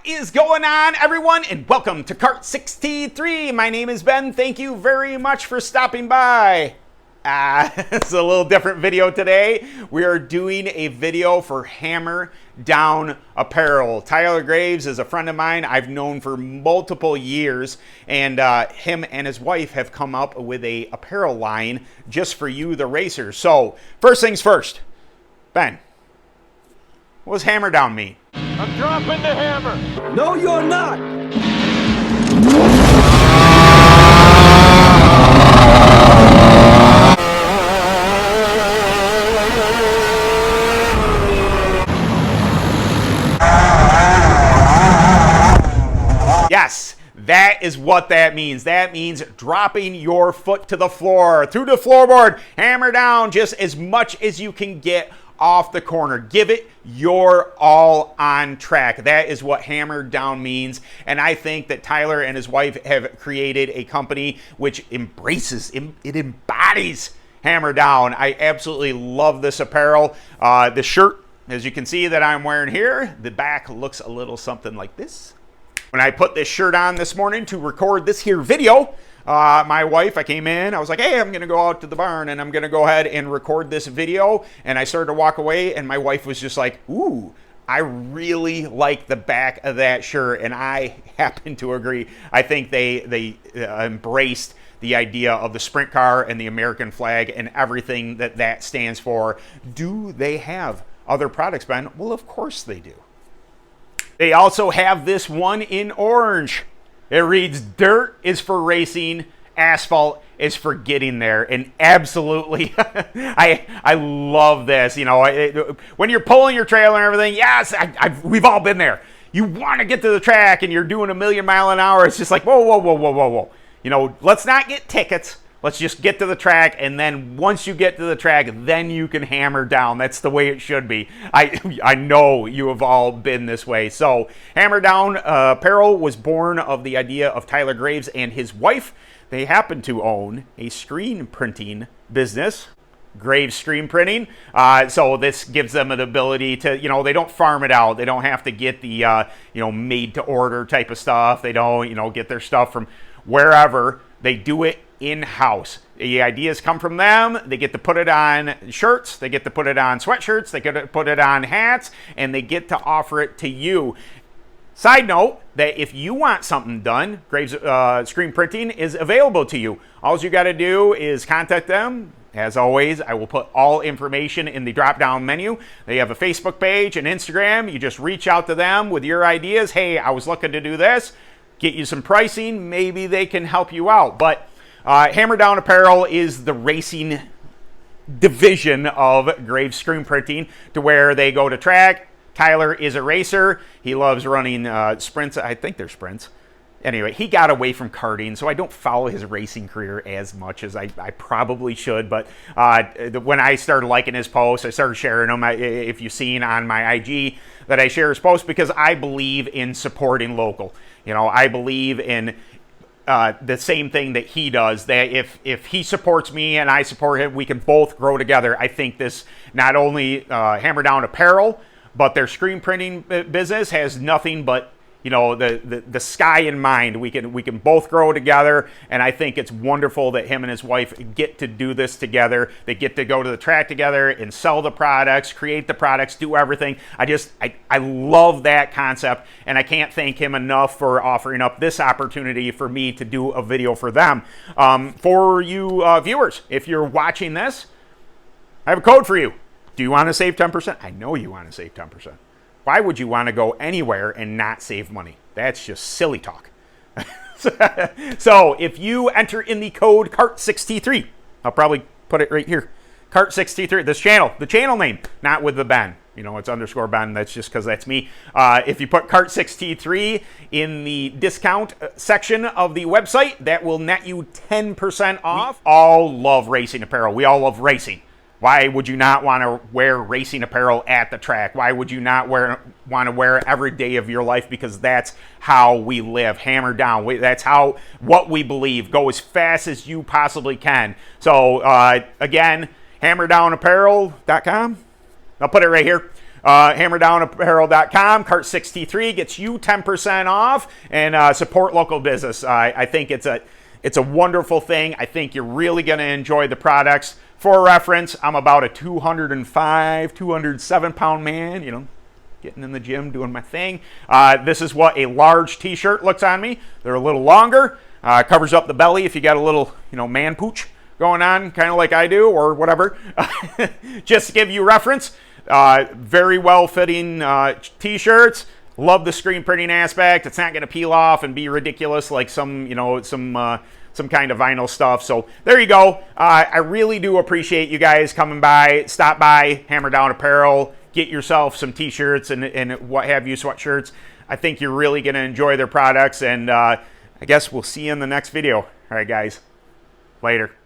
is going on, everyone, and welcome to Cart 63. My name is Ben. Thank you very much for stopping by. It's a little different video today. We are doing a video for Hammer Down Apparel. Tyler Graves is a friend of mine I've known for multiple years, and him and his wife have come up with a apparel line just for you, the racers. So, first things first, Ben, what does Hammer Down mean? I'm dropping the hammer. No, you're not. Yes, that is what that means. That means dropping your foot to the floor, through the floorboard, hammer down just as much as you can get off the corner. Give it your all on track. That is what hammer down means. And I think that Tyler and his wife have created a company which embraces, it embodies hammer down. I absolutely love this apparel. The shirt, as you can see that I'm wearing here, the back looks a little something like this. When I put this shirt on this morning to record this here video, my wife, I came in, I was like, hey, I'm going to go out to the barn and I'm going to go ahead and record this video. And I started to walk away and my wife was just like, ooh, I really like the back of that shirt. And I happen to agree. I think they embraced the idea of the sprint car and the American flag and everything that that stands for. Do they have other products, Ben? Well, of course they do. They also have this one in orange. It reads, dirt is for racing, asphalt is for getting there. And absolutely, I love this. You know, when you're pulling your trailer and everything, yes, we've all been there. You want to get to the track and you're doing 1,000,000 miles an hour. It's just like, whoa, whoa, whoa, whoa, whoa, whoa. You know, let's not get tickets. Let's just get to the track, and then once you get to the track, then you can hammer down. That's the way it should be. I know you have all been this way. So, Hammer Down Apparel was born of the idea of Tyler Graves and his wife. They happen to own a screen printing business, Graves Screen Printing. So this gives them an ability to, you know, they don't farm it out. They don't have to get the, you know, made to order type of stuff. They don't, you know, get their stuff from wherever. They do it in-house. The ideas come from them. They get to put it on shirts. They get to put it on sweatshirts. They get to put it on hats, and they get to offer it to you. Side note, that if you want something done, Graves Screen Printing is available to you. All you got to do is contact them. As always, I will put all information in the drop-down menu. They have a Facebook page and Instagram. You just reach out to them with your ideas. Hey, I was looking to do this. Get you some pricing. Maybe they can help you out. But Hammer Down Apparel is the racing division of Graves Screen Printing, to where they go to track. Tyler is a racer. He loves running sprints. I think they're sprints. Anyway, he got away from karting, so I don't follow his racing career as much as I probably should. But when I started liking his posts, I started sharing them. If you've seen on my IG that I share his posts, because I believe in supporting local. You know, I believe in the same thing that he does, that if he supports me and I support him, we can both grow together. I think this, not only Hammer Down Apparel, but their screen printing business has nothing but, you know, the sky in mind. We can both grow together, and I think it's wonderful that him and his wife get to do this together. They get to go to the track together and sell the products, create the products, do everything. I love that concept, and I can't thank him enough for offering up this opportunity for me to do a video for them. For you viewers, if you're watching this, I have a code for you. Do you want to save 10%? I know you want to save 10%. Why would you want to go anywhere and not save money? That's just silly talk. So if you enter in the code CART63, I'll probably put it right here, CART63, this channel, the channel name, not with the Ben. You know, it's underscore Ben. That's just because that's me. If you put CART63 in the discount section of the website, that will net you 10% off. We all love racing apparel. We all love racing. Why would you not want to wear racing apparel at the track? Why would you not want to wear it every day of your life? Because that's how we live. Hammer down. That's what we believe. Go as fast as you possibly can. So, again, hammerdownapparel.com. I'll put it right here. HammerDownApparel.com, cart63 gets you 10% off, and support local business. I think it's a wonderful thing. I think you're really going to enjoy the products. For reference, I'm about a 205, 207 pound man, you know, getting in the gym, doing my thing. This is what a large t-shirt looks on me. They're a little longer, covers up the belly if you got a little, you know, man pooch going on, kind of like I do, or whatever. Just to give you reference, very well-fitting t-shirts. Love the screen printing aspect. It's not going to peel off and be ridiculous like some, you know, some kind of vinyl stuff. So there you go. I really do appreciate you guys coming by. Stop by Hammer Down Apparel. Get yourself some t-shirts and what have you, sweatshirts. I think you're really going to enjoy their products. And I guess we'll see you in the next video. All right, guys. Later.